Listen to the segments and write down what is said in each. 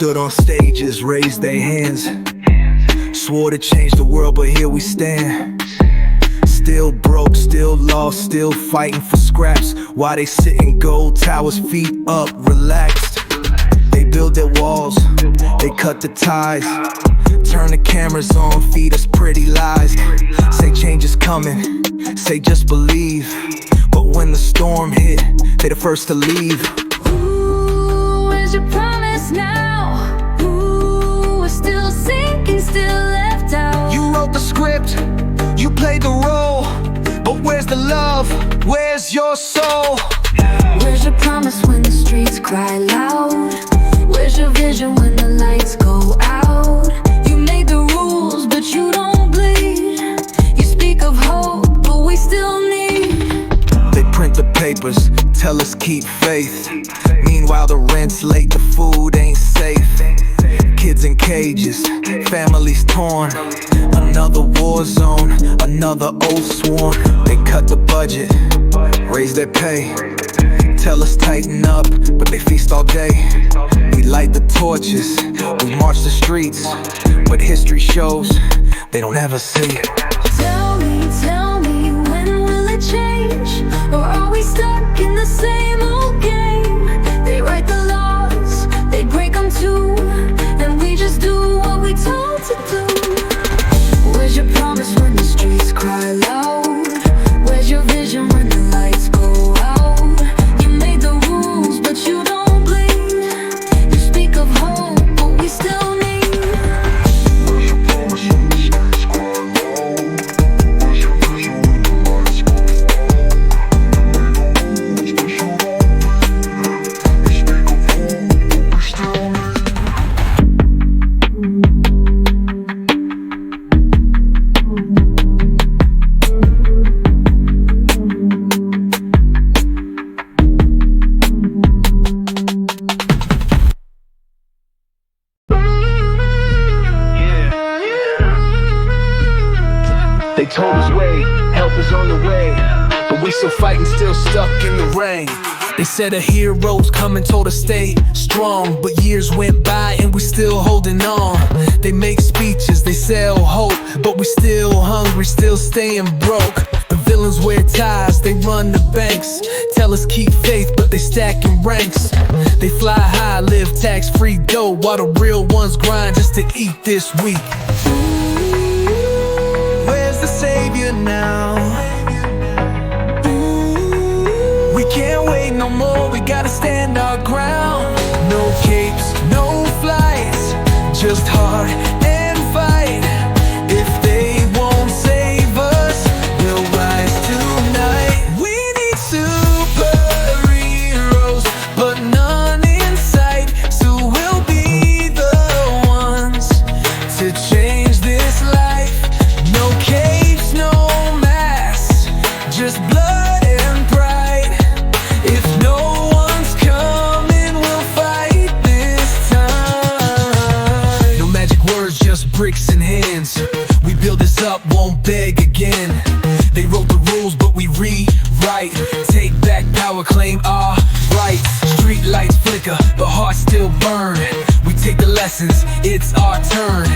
stood on stages, raised their hands, swore to change the world, but here we stand. Still broke, still lost, still fighting for scraps. While they sit in gold towers, feet up, relaxed. They build their walls, they cut the ties, turn the cameras on, feed us pretty lies. Say change is coming, say just believe. But when the storm hit, they the first to leave. Ooh, where's your promise now? Ooh, we're still sinking, still left out. You wrote the script, you played the role, but where's the love? Where's your soul? Where's your promise when the streets cry loud? Where's your vision when the lights go out? You made the rules, but you don't bleed. You speak of hope, but we still need. They print the papers, tell us keep faith. Meanwhile the rent's late, the food ain't safe. Kids in cages, families torn. Another war zone, another oath sworn. They cut the budget, raise their pay, tell us tighten up, but they feast all day. We light the torches, we march the streets, but history shows they don't ever see it. Tell me, when will it change? Or are we stuck in the same old game? They write the laws, they break them too, and we just do what we told to do. Where's your promise when the streets cry loud? Where's your vision when the lights go out? You made the rules, but you don't bleed. You speak of hope, but we still need. Where's your promise when the streets cry loud? Where's your vision when the lights go out? You made the rules, but you don't bleed. You speak of hope, but we still need. They told us wait, help is on the way, but we still fighting, still stuck in the rain. They said a hero's coming, told us stay strong, but years went by and we still holding on. They make speeches, they sell hope, but we still hungry, still staying broke. The villains wear ties, they run the banks, tell us keep faith, but they stacking ranks. They fly high, live tax-free dough, while the real ones grind just to eat this week. Where's the savior now? We can't wait no more, we gotta stand our ground. No capes, no flights, just heart and fight. If they won't save us, we'll rise tonight. We need superheroes, but none in sight, so we'll be the ones to change this life. No caves, no masks, just blood and pride. If no one's coming, we'll fight this time. No magic words, just bricks and hands. We build this up, won't beg again. They wrote the rules, but we rewrite. Take back power, claim our rights. Street lights flicker, but hearts still burn. We take the lessons, it's our turn.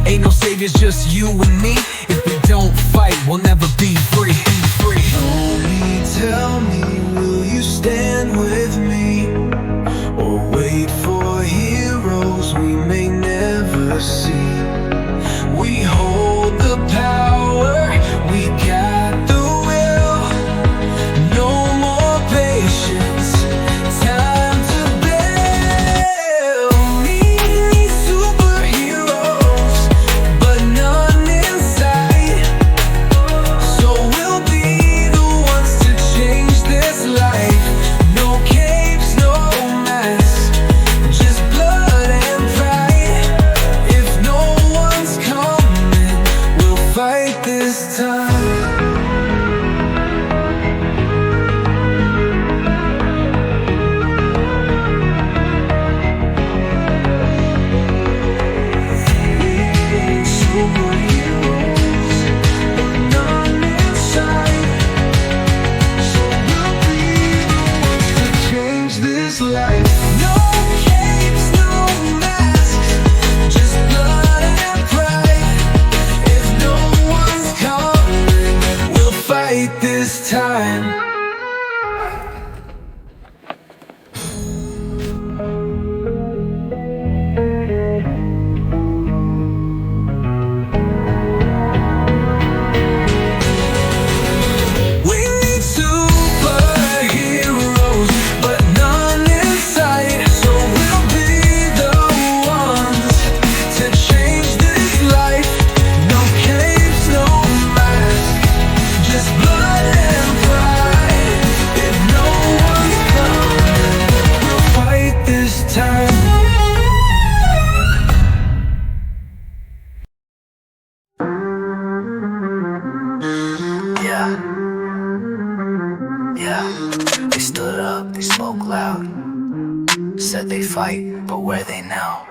Ain't no saviors, just you and me. If we don't fight, we'll never be free. Tell me, will you stand with me? Or wait for heroes we may never see? We hold the power, we got the will. No more patience, time to build. We need superheroes, but none in sight, so we'll be the ones to change this life. No caves, no masks, just blood and pride. If no now?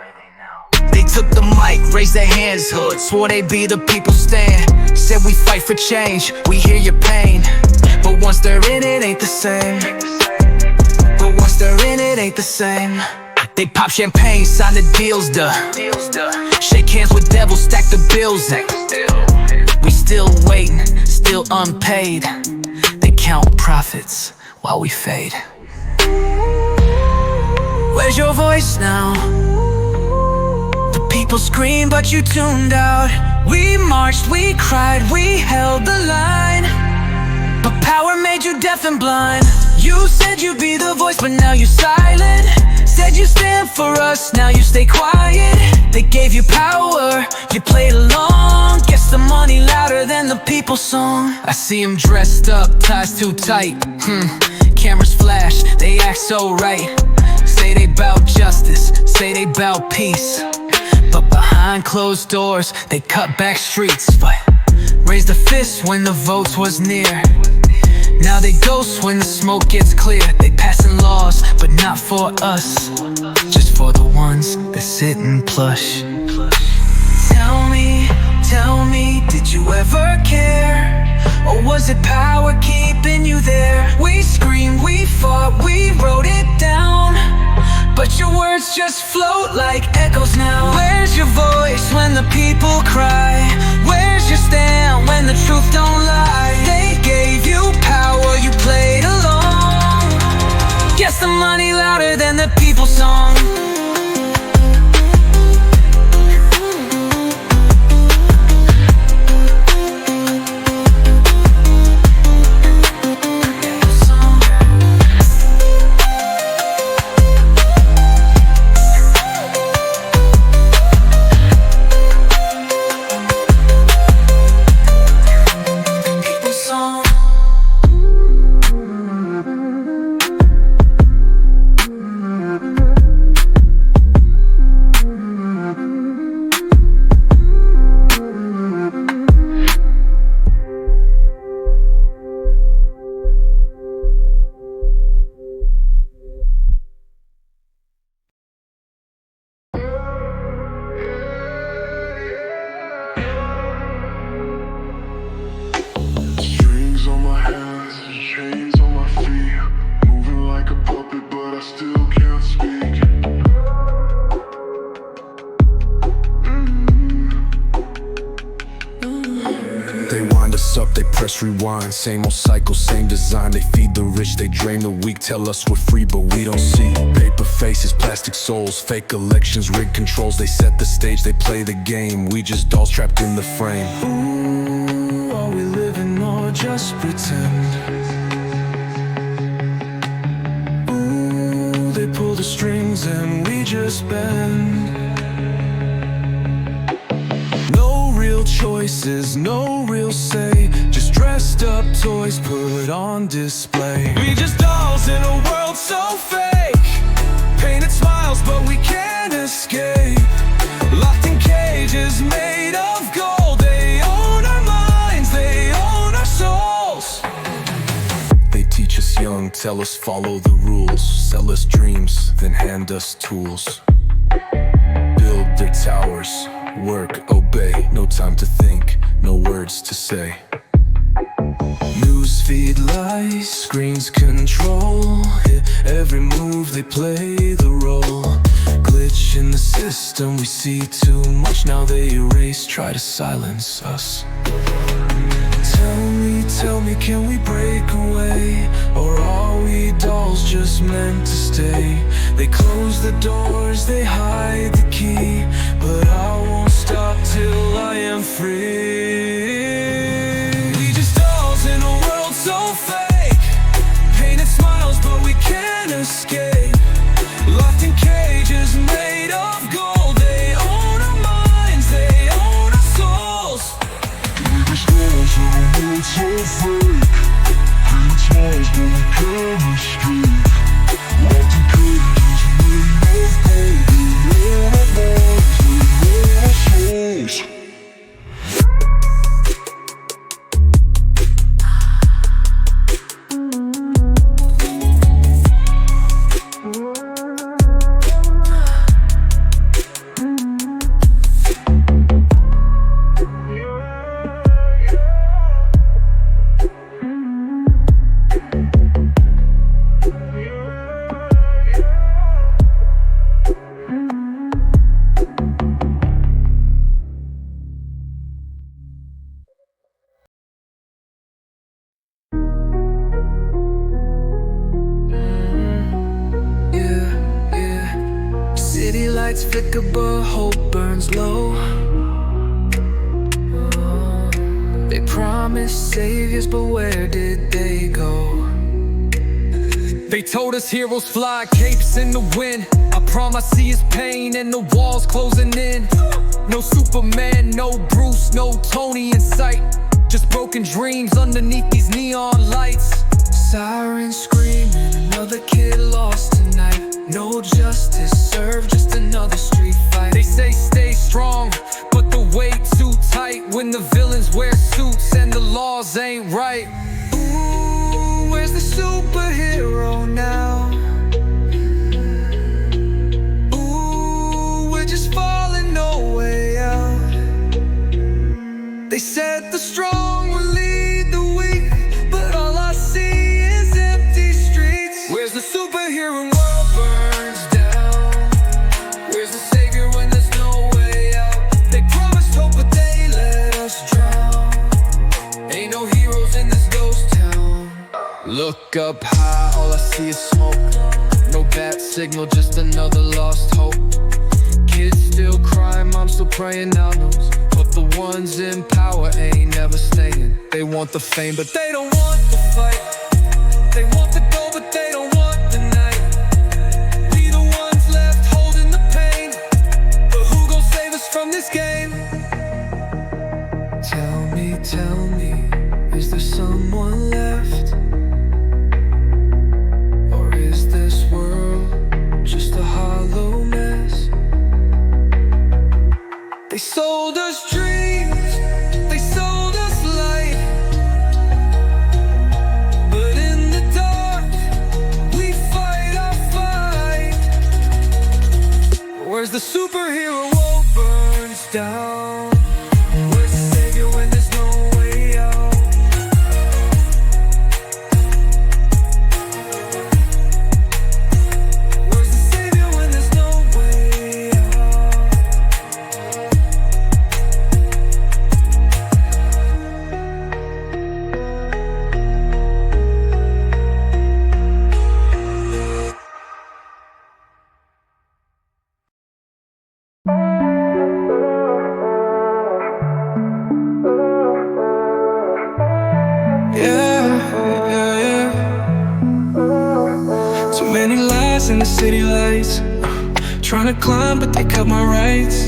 They took the mic, raised their hands, hood, swore they'd be the people's stand. Said we fight for change, we hear your pain. But once they're in it, ain't the same. But once they're in it, ain't the same. They pop champagne, sign the deals, duh. Shake hands with devils, stack the bills. We still waiting, still unpaid. They count profits while we fade. Where's your voice now? The people scream but you tuned out. We marched, we cried, we held the line. But power made you deaf and blind. You said you'd be the voice, but now you're silent. Said you stand for us, now you stay quiet. They gave you power, you played along. Guess the money louder than the people's song. I see them dressed up, ties too tight. Cameras flash, they act so right. Say they bout justice, say they bout peace. But behind closed doors, they cut back streets. But raised a fist when the votes was near. Now they ghost when the smoke gets clear. They passing laws, but not for us, just for the ones that sit and plush. Tell me, did you ever care? Or was it power keeping you there? We screamed, we fought, we wrote it down. But your words just float like echoes now. Where's your voice when the people cry? Where's your stand when the truth don't lie? They gave you power, you played along. Guess the money louder than the people's song. Rewind, same old cycle, same design. They feed the rich, they drain the weak. Tell us we're free, but we don't see. Paper faces, plastic souls, fake elections, rigged controls. They set the stage, they play the game. We just dolls trapped in the frame. Ooh, are we living or just pretend? Ooh, they pull the strings and we just bend. No real choices, no real say. Just dressed up toys put on display. We just dolls in a world so fake. Painted smiles but we can't escape. Locked in cages made of gold. They own our minds, they own our souls. They teach us young, tell us follow the rules. Sell us dreams, then hand us tools. Build their towers, work, obey. No time to think, no words to say. Newsfeed lies, screens control. Hit every move, they play the role. Glitch in the system, we see too much. Now they erase, try to silence us. Tell me, can we break away? Or are we dolls just meant to stay? They close the doors, they hide the key. But I won't stop till I am free. We just dolls in a world so fake. Painted smiles but we can't escape. Locked in cages made of gold. They own our minds, they own our souls. We just dolls in a world so fake. Painted smiles but we can't escape. Locked in cages made of gold. They own our minds, they own flicker but hope burns low. They promised saviors, but where did they go? They told us heroes fly, capes in the wind. I promise I see his pain and the walls closing in. No Superman, no Bruce, no Tony in sight. Just broken dreams underneath these neon lights. Sirens screaming, another kid lost tonight. No justice served, just another street fight. They say stay strong, but the weight too tight. When the villains wear suits and the laws ain't right. Ooh, where's the superhero now? Ooh, we're just falling no way out. They said the strong will lead the weak, but all I see is empty streets. Where's the superhero when world burns down? Where's the savior when there's no way out? They promised hope, but they let us drown. Ain't no heroes in this ghost town. Look up high, all I see is smoke. No bat signal, just another lost hope. Kids still crying, mom still praying out news. But the ones in power ain't never staying. They want the fame, but they don't want the fight. They want the gold, but they don't want the night. We the ones left holding the pain, but who gon' save us from this game? Tell me, is there someone left? Or is this world just a hollow mess? They sold us dreams, they sold us light, but in the dark, we fight our fight. Where's the superhero world burns down? Where's the savior when there's no way out? Where's the savior when there's no way out? Yeah. Too many lies in the city lights. Trying to climb, but they cut my rights.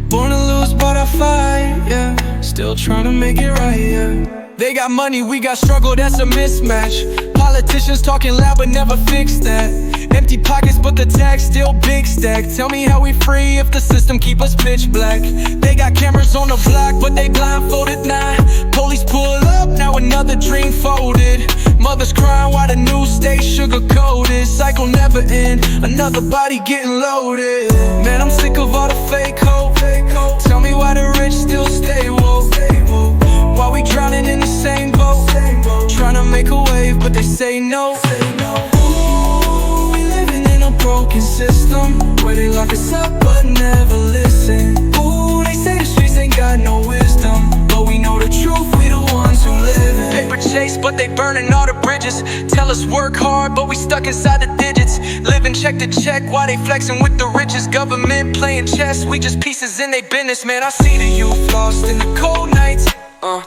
Born to lose, but I fight, yeah. Still trying to make it right, yeah. They got money, we got struggle, that's a mismatch. Politicians talking loud, but never fix that. Empty pockets, but the tag's still big stack. Tell me how we free if the system keep us pitch black. They got cameras on the block, but they blindfolded now. Police pull up, now another dream folded. Mothers crying while the news stays sugar-coated. Cycle never end, another body getting loaded. Man, I'm sick of all the fake hope. Tell me why the rich still stay woke. While we drowning in the same boat. Trying to make a wave, but they say no. Ooh, we living in a broken system where they lock us up but never listen. Ooh, they say the streets ain't got no wisdom, but we know the truth, we the ones who live it. Paper chase, but they burning all the bridges. Tell us work hard, but we stuck inside the digits. Living check to check while they flexing with the richest. Government playing chess, we just pieces in they business. Man, I see the youth lost in the cold nights.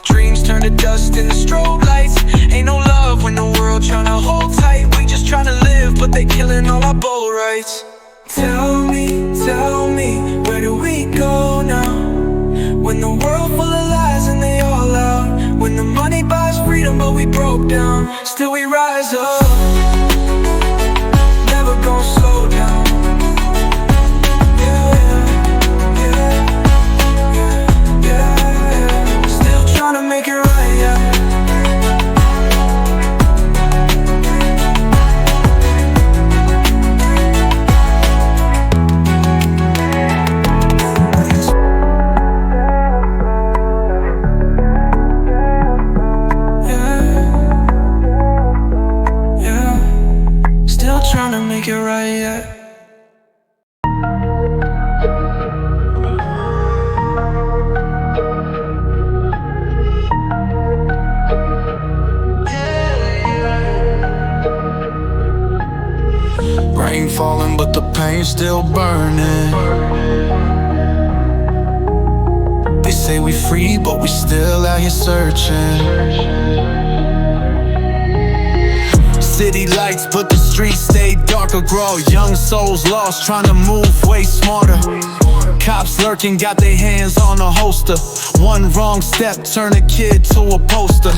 Dreams turn to dust in the strobe lights. Ain't no love when the world tryna hold tight. We just tryna live, but they killing all our bold rights. Tell me, where do we go now? When the world full of lies and they all out. When the money buys freedom, but we broke down. Still we rise up, never gon' slow down. Trying to make it right, yeah. Yeah. Still trying to make it right, yeah. flames still burning. They say we free, but we still out here searching. City lights, but the streets stay darker. Grow young souls lost, trying to move way smarter. Cops lurking, got their hands on a holster. One wrong step, turn a kid to a poster.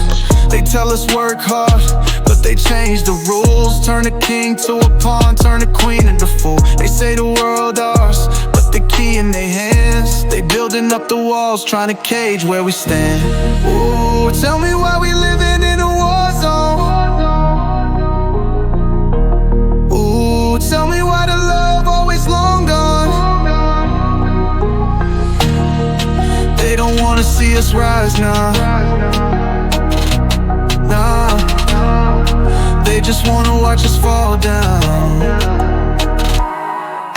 They tell us work hard, but they change the rules. Turn a king to a pawn, turn a queen into fool. They say the world ours, but the key in their hands. They building up the walls, trying to cage where we stand. Ooh, tell me why we living in a war zone. Ooh, tell me why the love always long gone. They don't wanna see us rise now. Nah, they just wanna watch us fall down.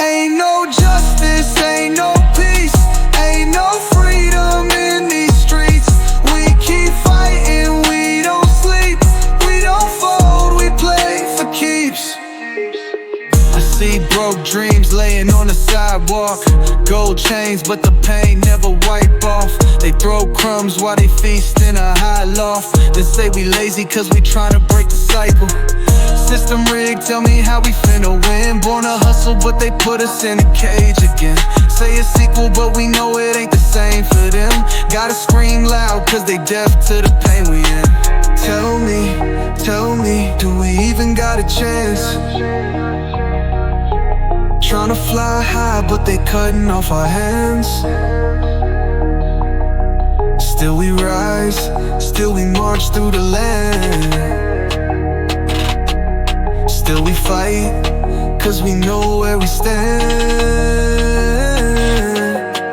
Ain't no justice, ain't no peace, ain't no freedom in these streets. We keep fighting, we don't sleep, we don't fold, we play for keeps. I see broke dreams laying on the sidewalk. Gold chains, but the pain never wipe off. They throw crumbs while they feast in a high loft. They say we lazy cause we tryna break the cycle. System rigged, tell me how we finna win. Born to hustle, but they put us in a cage again. Say it's equal, but we know it ain't the same for them. Gotta scream loud cause they deaf to the pain we in. Tell me, do we even got a chance? Tryna fly high, but they cutting off our hands. Still we rise, still we march through the land. Still we fight, cause we know where we stand.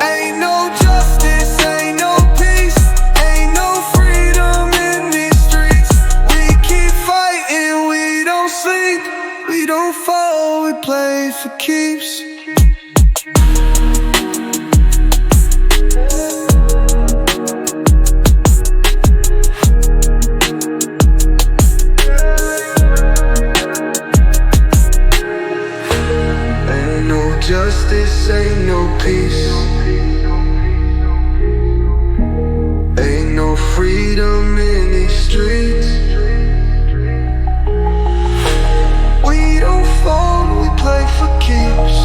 Ain't no justice, ain't no peace, ain't no freedom in these streets. We keep fighting, we don't sleep, we don't fall, we play for keeps. Justice, ain't no peace, ain't no freedom in these streets. We don't fall, we play for keeps.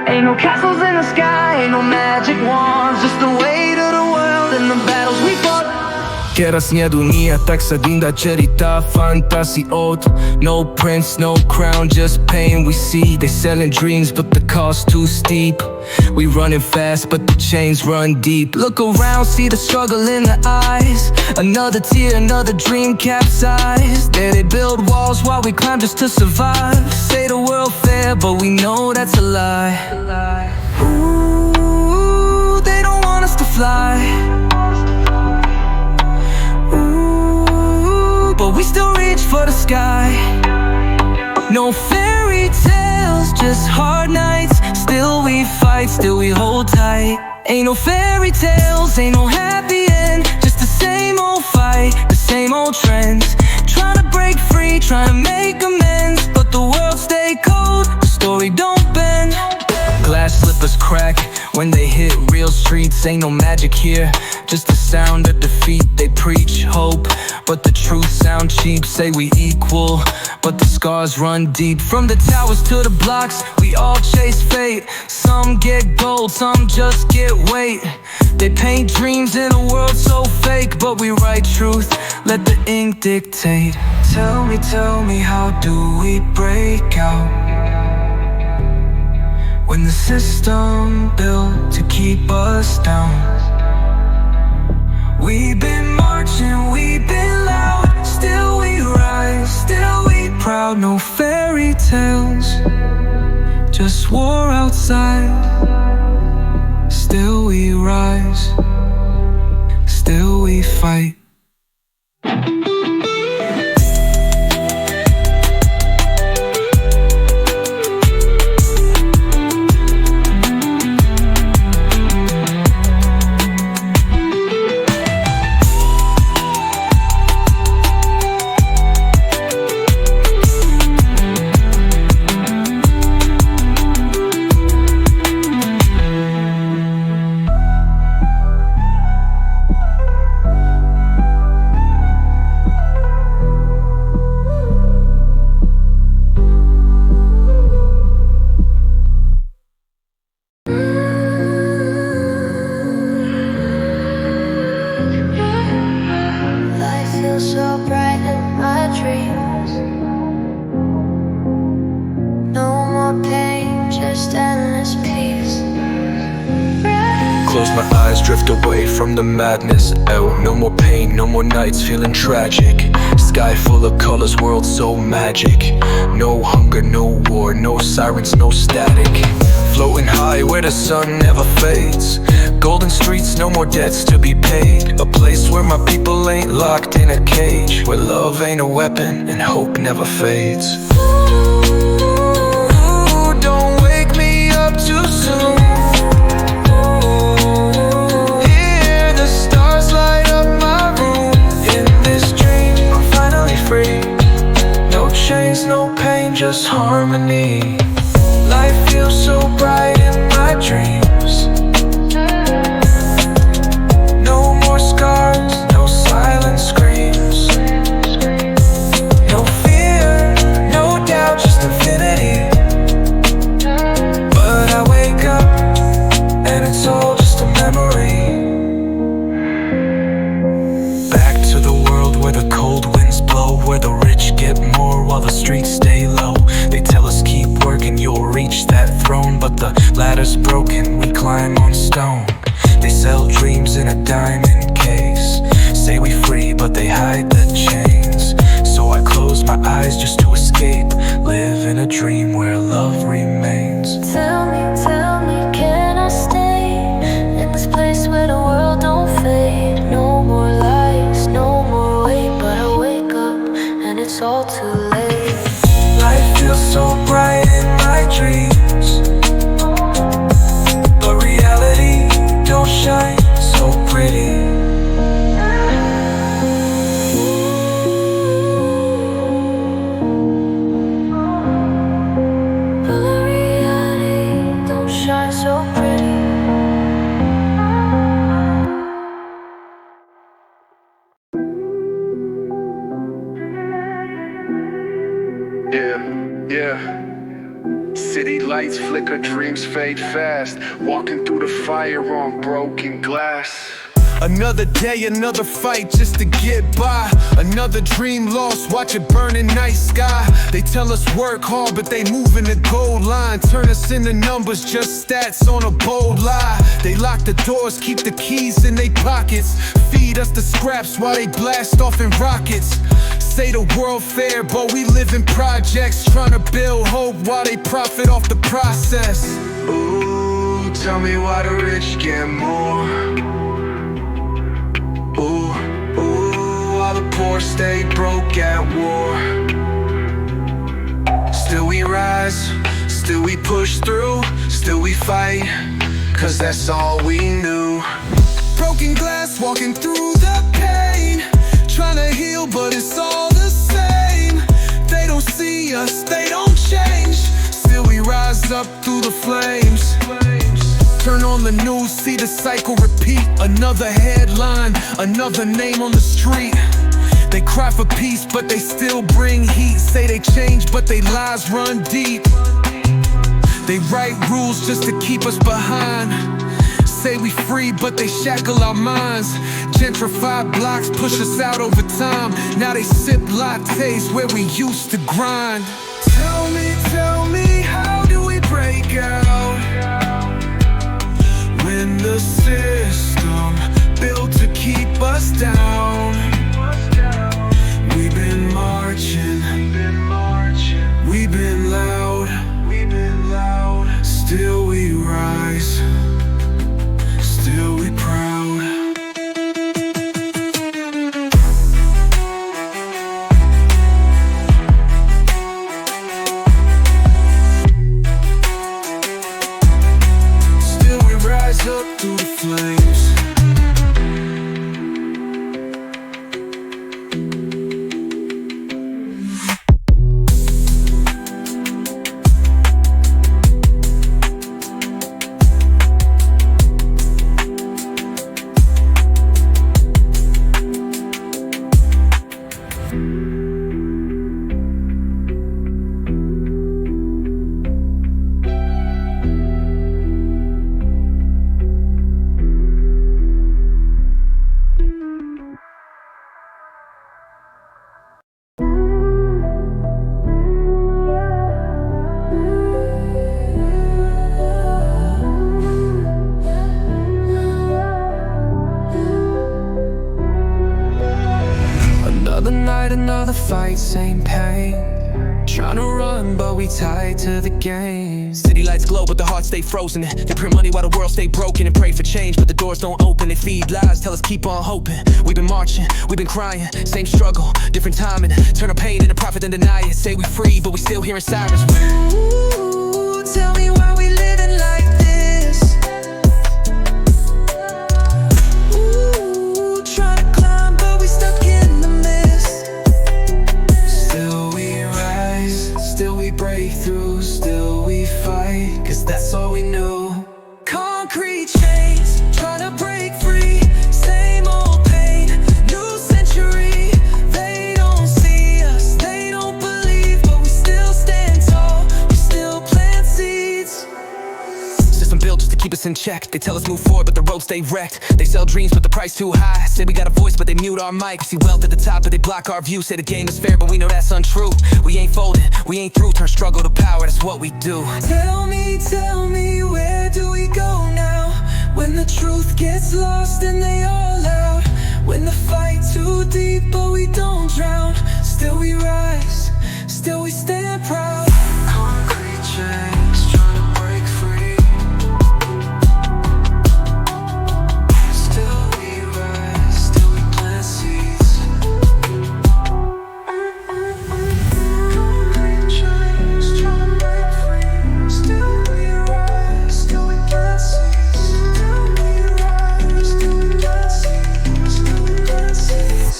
Ain't no castles in the sky, ain't no magic wands, just the weight of the world and the battles we fought. Kera snjedunia, tak sa dinda qerita fantasy oath. No prince, no crown, just pain we see. They selling dreams, but the cost too steep. We running fast, but the chains run deep. Look around, see the struggle in the eyes. Another tear, another dream capsized. There they build walls while we climb just to survive. Say the world fair, but we know that's a lie. Ooh, they don't want us to fly. Ooh, but we still reach for the sky. No fairy tales, just hard nights. Still we fight, still we hold tight. Ain't no fairy tales, ain't no happy end. Just the same old fight, the same old trends. Trying to break free, trying to make amends. But the world stay cold, the story don't bend. Glass slippers crack when they hit real jail streets, ain't no magic here, just the sound of defeat. They preach hope, but the truth sound cheap. Say we equal, but the scars run deep. From the towers to the blocks, we all chase fate. Some get gold, some just get weight. They paint dreams in a world so fake, but we write truth, let the ink dictate. Tell me, how do we break out when the system built to keep us down? We've been marching, we've been loud, still we rise, still we proud. No fairy tales, just war outside. Still we rise, still we fight. So bright in my dreams. No more pain, just endless peace. Close my eyes, drift away from the madness. Oh, no more pain, no more nights feeling tragic. Sky full of colors, world so magic. No hunger, no war, no sirens, no static. Floating high where the sun never fades. Golden streets, no more debts to be paid. A place where my people ain't locked in a cage, where love ain't a weapon and hope never fades. Ooh, don't wake me up too soon. Hear the stars light up my room. In this dream, I'm finally free. No chains, no pain, just harmony. Life feels so bright in my dreams. No more scars, no silent screams. No fear, no doubt, just infinity. But I wake up and it's all just a memory. Back to the world where the cold winds blow, where the rich get more while the streets stay low. They tell us keep working, you'll reach that throne, but the ladder's broken, we climb on stone. They sell dreams in a diamond case, say we free, but they hide the chains. So I close my eyes just to escape, live in a dream where love remains. Tell me, can I stay in this place where the world don't fade? No more lies, no more wait, but I wake up and it's all too late. Life feels so bright in my dreams, but reality don't shine so pretty. But reality don't shine so pretty. Yeah. City lights flicker, dreams fade fast. Walking through the fire on broken glass. Another day, another fight just to get by. Another dream lost, watch it burn in night sky. They tell us work hard, but they move in the goal line. Turn us into numbers, just stats on a bold lie. They lock the doors, keep the keys in their pockets. Feed us the scraps while they blast off in rockets. Say the world fair, but we live in projects. Trying to build hope while they profit off the process. Ooh, tell me why the rich get more. Ooh, while the poor stay broke at war. Still we rise, still we push through, still we fight, cause that's all we knew. Broken glass, walking through the pain. Trying to heal, but it's all the same. They don't see us, they don't change. Still we rise up through the flames. Turn on on the news, see the cycle repeat. Another headline, another name on the street. They cry for peace, but they still bring heat. Say they change, but they lies run deep. They write rules just to keep us behind. Say we free, but they shackle our minds. Gentrified blocks push us out over time. Now they sip lattes where we used to grind. Tell me, how do we break out? When the system built to keep us down. We've been marching, we've been loud, still we rise, still we proud. Still we rise up through the flames. Another night, another fight, same pain. Trying to run, but we tied to the game. City lights glow, but the hearts stay frozen. They print money while the world stay broken and pray for change, but the doors don't open. They feed lies, tell us keep on hoping. We've been marching, we've been crying, same struggle, different timing. Turn our pain into profit, then deny it. Say we free, but we still hearing sirens. Ooh, tell me why we living like this. Ooh, trying to climb, but we stuck in the mist. Still we rise, still we break through, still we fight, 'cause that's all we knew. Concrete chains, trying to break free. Same old pain, new century. They don't see us, they don't believe, but we still stand tall, we still plant seeds. System built just to keep us in check. They tell us move forward, but the roads stay wrecked. They sell dreams, but the price too high. Say we got a voice, but they mute our mic. See wealth at the top, but they block our view. Say the game is fair, but we know that's untrue. We ain't folding, we ain't through. Turn struggle to power, that's what we do. Tell me, where do we go now? When the truth gets lost and they all out. When the fight too deep, but we don't drown. Still we rise, still we stand proud. Concrete chains, trying to break free. Still we rise, still we plant seeds. Concrete chains, trying to break free. Still we rise, still we plant seeds. Still we rise, still we plant seeds. Still we plant seeds.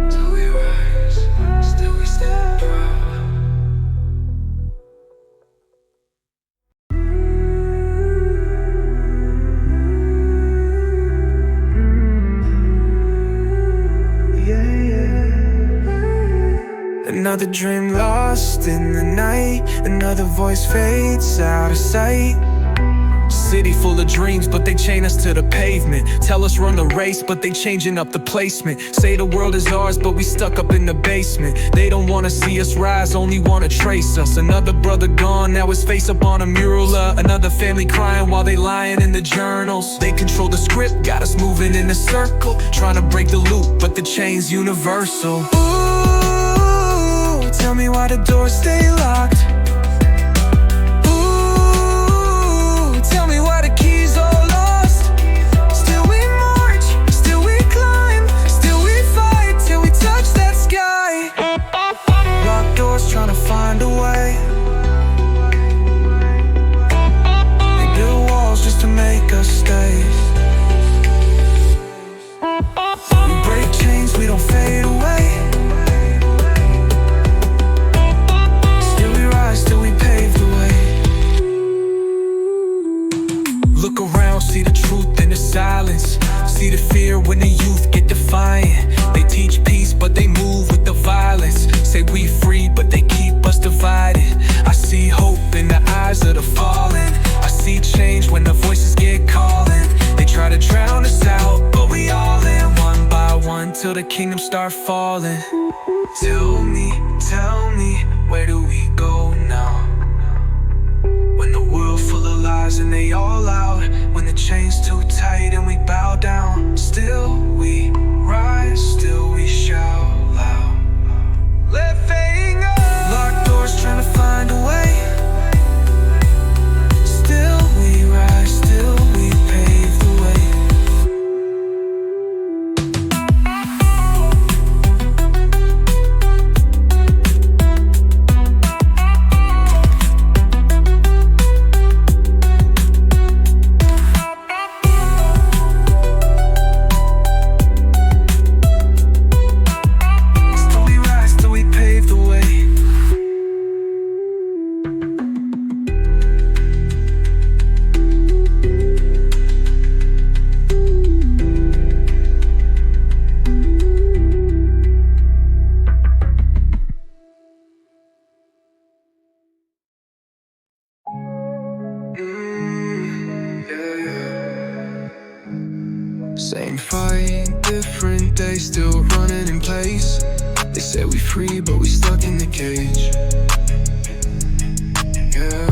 Still we rise, still we stand proud. Another dream lost in the night. Another voice fades out of sight. City full of dreams, but they chain us to the pavement. Tell us run the race, but they changing up the placement. Say the world is ours, but we stuck up in the basement. They don't wanna see us rise, only wanna trace us. Another brother gone, now his face up on a mural. Another family crying while they lying in the journals. They control the script, got us moving in a circle. Trying to break the loop, but the chain's universal. Ooh, tell me why the doors stay locked. Ooh, tell me why the keys are lost. Still we march, still we climb, still we fight till we touch down, see the truth in the silence. See the fear when the youth get defiant. They teach peace, but they move with the violence. Say we free, but they keep us divided. I see hope in the eyes of the fallen. I see change when the voices get calling. They try to drown us out, but we all in, one by one, till the kingdom start falling. Tell me, where do we go now? When the world full of lies and they all out. When the chain's too tight and we bow down. Still we rise, still we shout loud. Living up. Locked doors trying to find a way. Still we rise, still we pave the way. Same fight, different day, still running in place. They say we free, but we stuck in the cage. Yeah.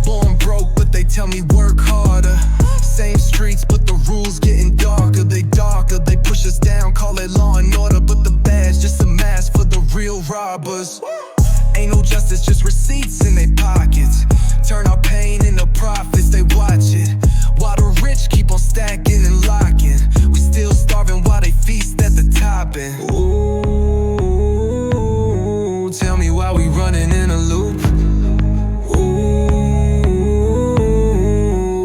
Born broke, but they tell me work harder. Same streets, but the rules getting darker. They push us down, call it law and order. But the badge, just a mask for the real robbers. Ain't no justice, just receipts in their pockets. Turn our pain into profits, they watch it. While the rich keep on stacking and locking. We still starving while they feast at the topping. Ooh, tell me why we running in a loop. Ooh,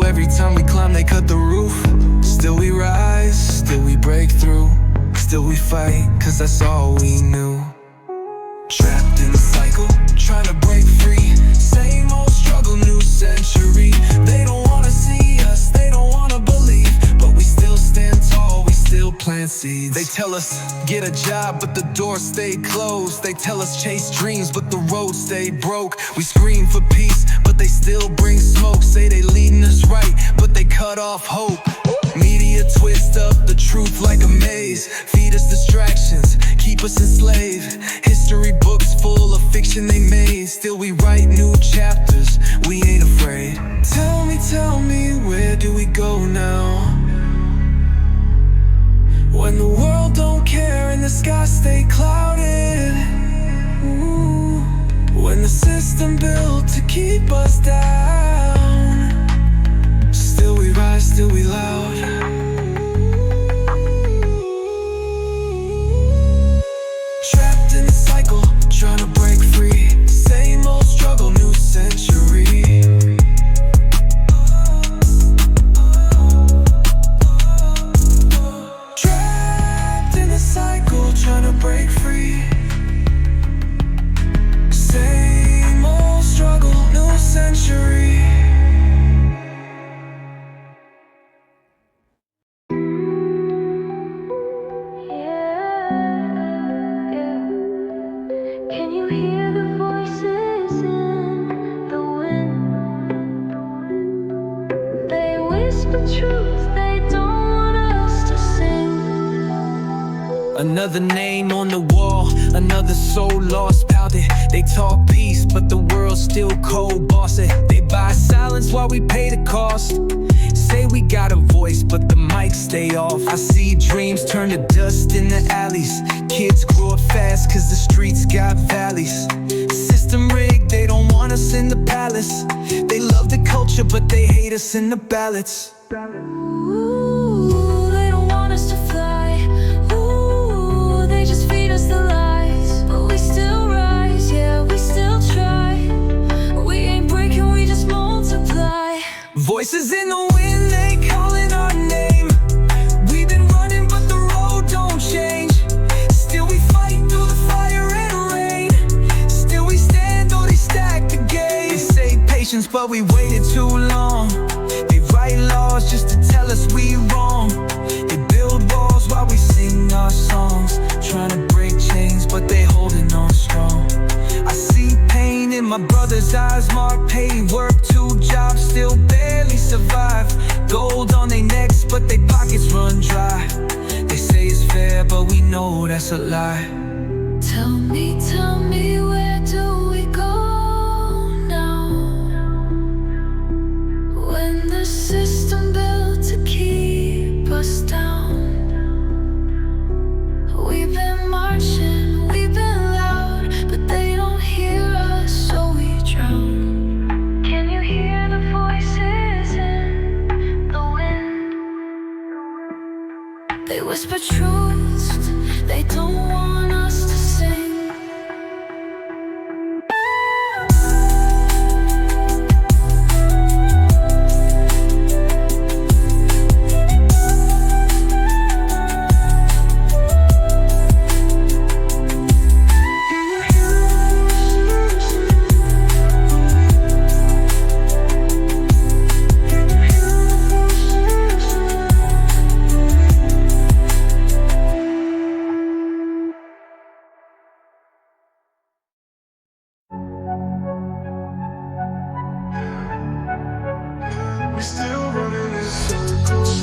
every time we climb they cut the roof. Still we rise, still we break through. Still we fight, cause that's all we knew. Trapped in the cycle, trying to break free. Same old struggle, new century. They don't wanna see us, they don't wanna believe. But we still stand tall, we still plant seeds. They tell us, get a job, but the doors stay closed. They tell us, chase dreams, but the road stay broke. We scream for peace, but they still bring smoke. Say they leading us right, but they cut off hope. Media twist up the truth like a maze. Feed us distractions, keep us enslaved. History books full of fiction they made. Still we write new chapters, we ain't afraid. Tell me, where do we go now? When the world don't care and the sky stay clouded. Ooh, when the system built to keep us down. Still we rise, still we loud. Trapped in the cycle, trying to break free. Same old struggle, new century. Trapped in the cycle, trying to break free. Same old struggle, new century. Can you hear the voices in the wind? They whisper truth they don't want us to sing. Another name on the wall, another soul lost, pounded. They talk peace, but the world's still cold, bossing. They buy silence while we pay the cost. Say we got a voice, but the mics stay off. I see dreams turn to dust in the alleys. Kids grow up fast cause the streets got valleys. System rigged, they don't want us in the palace. They love the culture, but they hate us in the ballots. Ooh, they don't want us to fly. Ooh, they just feed us the lies. But we still rise, yeah, we still try. We ain't breaking, we just multiply. Voices in the wind, they calling our name. We've been running, but the road don't change. Still we fight through the fire and rain. Still we stand, though they stack the game. They say patience, but but we waited too long. They write laws just to tell us we wrong. They build walls while we sing our songs, trying to break chains, but they holding on strong. I see pain in my brother's eyes, marked paid work, 2 jobs, still barely survive. Gold on their necks, but their pockets run dry. They say it's fair, but we know that's a lie. Tell me, where do we go now? When the system built to keep us down. We've been marching, we've been loud, but they don't hear us, so we drown. Can you hear the voices in the wind? They whisper truths they don't want us to sing. We still running in circles.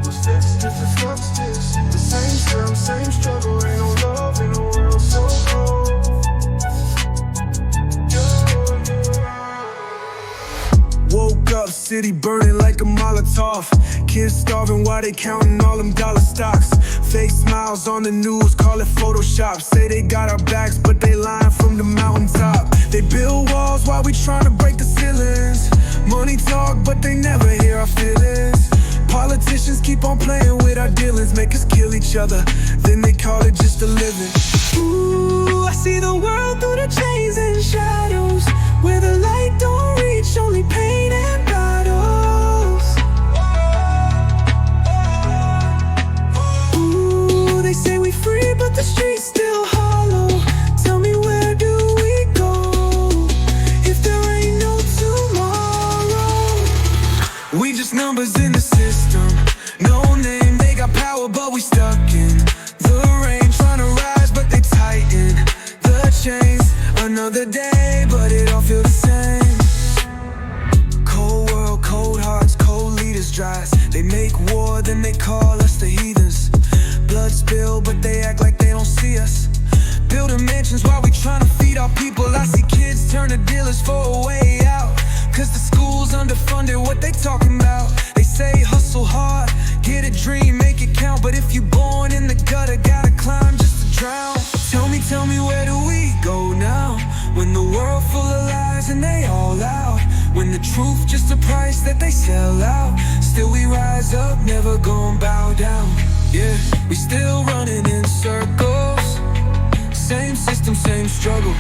Footsteps, different substance. The same sound, same struggle. Ain't no love in a world so cold. Woke up, city burning like a Molotov. Kids starving while they counting all them dollar stocks. Fake smiles on the news, call it Photoshop. Say they got our backs, but they lying from the mountaintop. They build walls while we trying to break the ceilings. Money talk, but they never hear our feelings. Politicians keep on playing with our dealings, make us kill each other, then they call it just a living. Ooh, I see the world through the chains and shadows, where the light don't reach, only pain and battles. Ooh, they say we free, but the streets still hollow. Tell me, where do we go if there ain't no tomorrow? We just numbers in the system, no name, they got power, but we stuck in the rain, trying to rise, but they tighten the chains. Another day, but it all feels the same. Cold world, cold hearts, cold leaders dries. They make war, then they call us the heathens. Blood spill, but they act like they don't see us. Building mansions while we trying to feed our people. I see kids turn to dealers for a way out, cause the school's underfunded, what they talking about? They say hustle hard, get a dream, make it count. But if you born in the gutter, gotta climb just to drown. Tell me, where do we go now? When the world full of lies and they all out. When the truth just a price that they sell out. Still we rise up, never gon' bow down. Yeah, we still running in circles. Same system, same struggle.